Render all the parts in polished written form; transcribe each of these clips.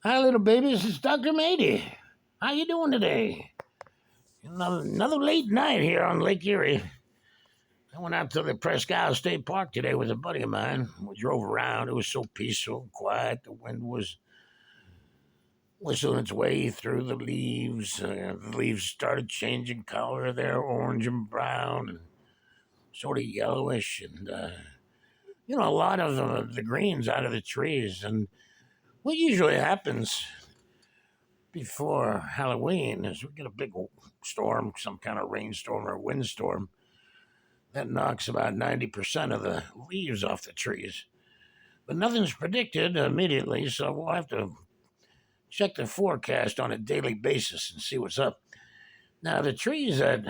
Hi, little babies. It's Dr. Mady. How you doing today? Another late night here on Lake Erie. I went out to the Presque Isle State Park today with a buddy of mine. We drove around. It was so peaceful, quiet. The wind was whistling its way through the leaves. The leaves started changing color. They're orange and brown and sort of yellowish. And, a lot of the greens out of the trees. And what usually happens before Halloween is we get a big storm, some kind of rainstorm or windstorm that knocks about 90% of the leaves off the trees. But nothing's predicted immediately, so we'll have to check the forecast on a daily basis and see what's up. Now, the trees that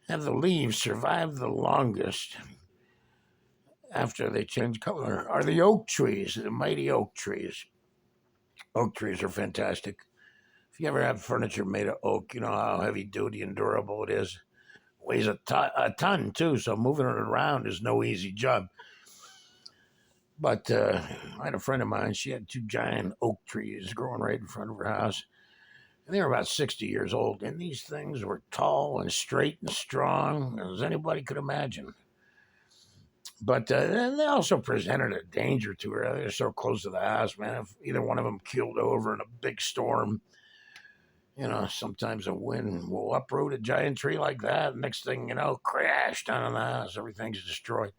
have the leaves survive the longest after they change color are the oak trees, the mighty oak trees. Oak trees are fantastic. If you ever have furniture made of oak, you know how heavy duty and durable it is. Weighs a ton too, so moving it around is no easy job. But I had a friend of mine. She had two giant oak trees growing right in front of her house, and they were about 60 years old. And these things were tall and straight and strong as anybody could imagine. But they also presented a danger to her. They're so close to the house, man. If either one of them keeled over in a big storm, sometimes a wind will uproot a giant tree like that. Next thing you know, crash down on the house. Everything's destroyed.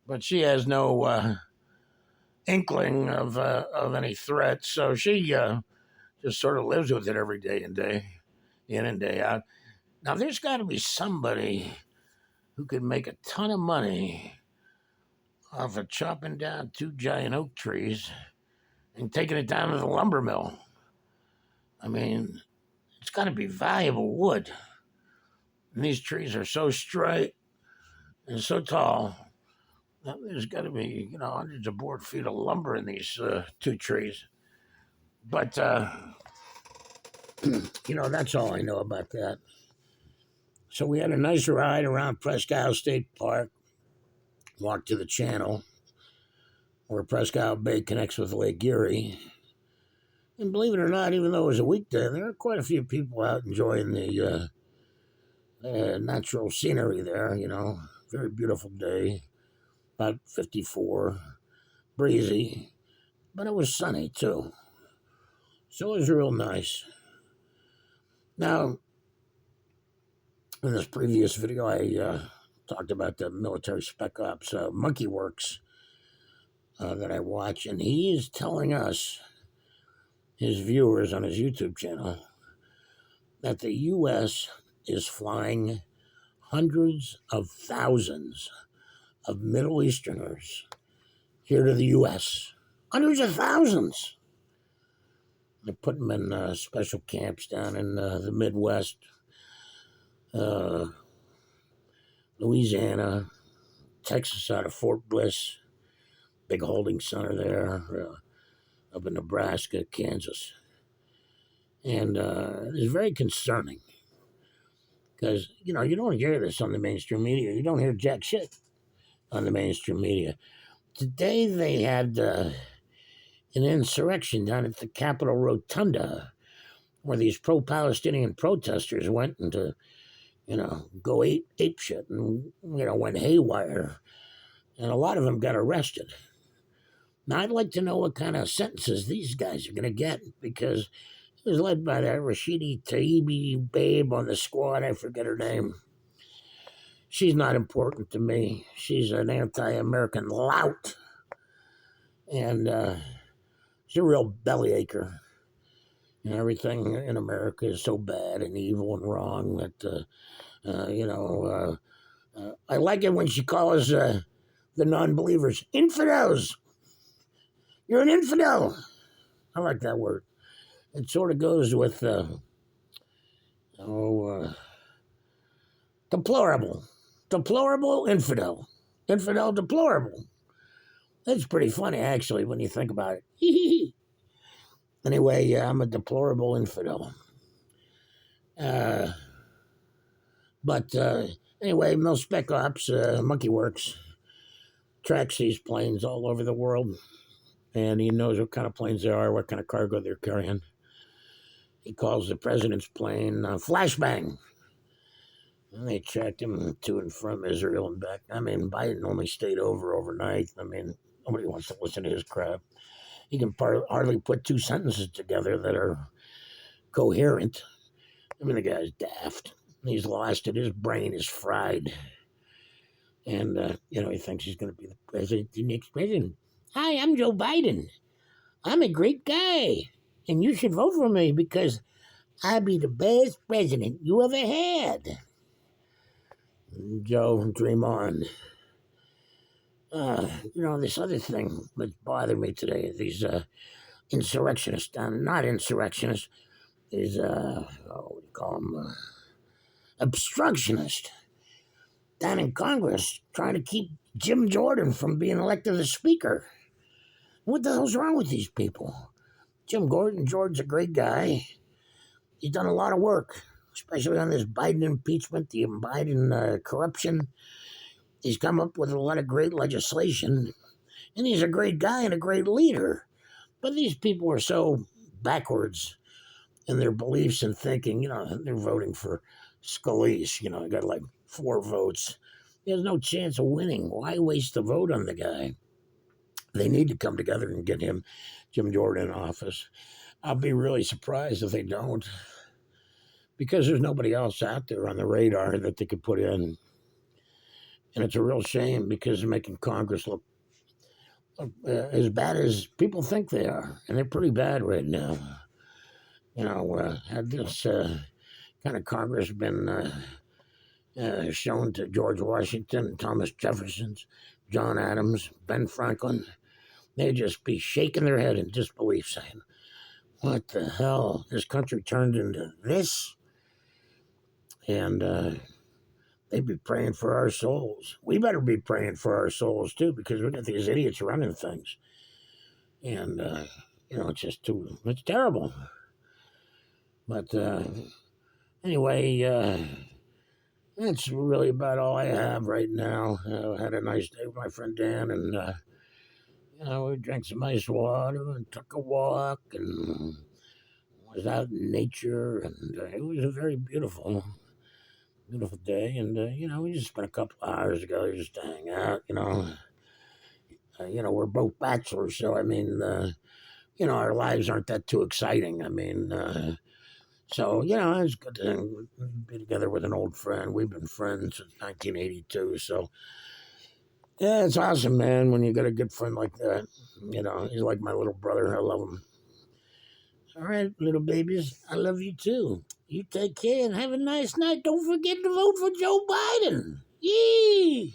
But she has no inkling of any threat, so she just sort of lives with it every day and day in and day out. Now, there's got to be somebody who could make a ton of money off of chopping down two giant oak trees and taking it down to the lumber mill. I mean, it's got to be valuable wood. And these trees are so straight and so tall that there's got to be, hundreds of board feet of lumber in these two trees. But, that's all I know about that. So we had a nice ride around Presque Isle State Park, walked to the channel where Presque Isle Bay connects with Lake Erie. And believe it or not, even though it was a weekday, there were quite a few people out enjoying the natural scenery there, Very beautiful day, about 54, breezy, but it was sunny too. So it was real nice. Now, in this previous video, I talked about the military spec ops Monkey Works that I watch, and he is telling us, his viewers on his YouTube channel, that the U.S. is flying hundreds of thousands of Middle Easterners here to the U.S. Hundreds of thousands. They put them in special camps down in the Midwest, Louisiana, Texas out of Fort Bliss, big holding center there, up in Nebraska, Kansas. And it's very concerning because, you don't hear this on the mainstream media. You don't hear jack shit on the mainstream media. Today they had an insurrection down at the Capitol Rotunda where these pro-Palestinian protesters went into, go ape shit and, went haywire. And a lot of them got arrested. Now, I'd like to know what kind of sentences these guys are going to get because it was led by that Rashidi Taibi babe on the squad. I forget her name. She's not important to me. She's an anti-American lout. And she's a real bellyacre. Everything in America is so bad and evil and wrong that, I like it when she calls the non-believers infidels. You're an infidel. I like that word. It sort of goes with, deplorable. Deplorable infidel. Infidel deplorable. That's pretty funny, actually, when you think about it. Anyway, yeah, I'm a deplorable infidel. But anyway, Mil Spec Ops, Monkey Works, tracks these planes all over the world. and he knows what kind of planes they are, what kind of cargo they're carrying. He calls the president's plane flashbang. And they tracked him to and from Israel and back. I mean, Biden only stayed overnight. I mean, nobody wants to listen to his crap. He can hardly put two sentences together that are coherent. I mean, the guy's daft. He's lost it. His brain is fried. And, he thinks he's going to be the next president. Hi, I'm Joe Biden. I'm a great guy. And you should vote for me because I'll be the best president you ever had. Joe, dream on. This other thing that bothered me today, these insurrectionists, not insurrectionists, these, what do you call them, obstructionists down in Congress trying to keep Jim Jordan from being elected as Speaker. What the hell's wrong with these people? Jordan's a great guy. He's done a lot of work, especially on this Biden impeachment, the Biden corruption. He's come up with a lot of great legislation, and he's a great guy and a great leader. But these people are so backwards in their beliefs and thinking. They're voting for Scalise. Got like 4 votes. He has no chance of winning. Why waste the vote on the guy? They need to come together and get Jim Jordan, in office. I'll be really surprised if they don't, because there's nobody else out there on the radar that they could put in. And it's a real shame because they're making Congress look as bad as people think they are. And they're pretty bad right now. Had this kind of Congress been shown to George Washington, Thomas Jefferson, John Adams, Ben Franklin, they'd just be shaking their head in disbelief, saying, what the hell? This country turned into this? And they'd be praying for our souls. We better be praying for our souls, too, because we got these idiots running things. And, it's terrible. But anyway, that's really about all I have right now. I had a nice day with my friend Dan, and, we drank some ice water and took a walk and was out in nature, and it was a very beautiful day. And, we just spent a couple of hours ago just to hang out, we're both bachelors, so, I mean, our lives aren't that too exciting. I mean, so, it's good to be together with an old friend. We've been friends since 1982, so, yeah, it's awesome, man, when you got a good friend like that. He's like my little brother. I love him. All right, little babies, I love you too. You take care and have a nice night. Don't forget to vote for Joe Biden. Yee!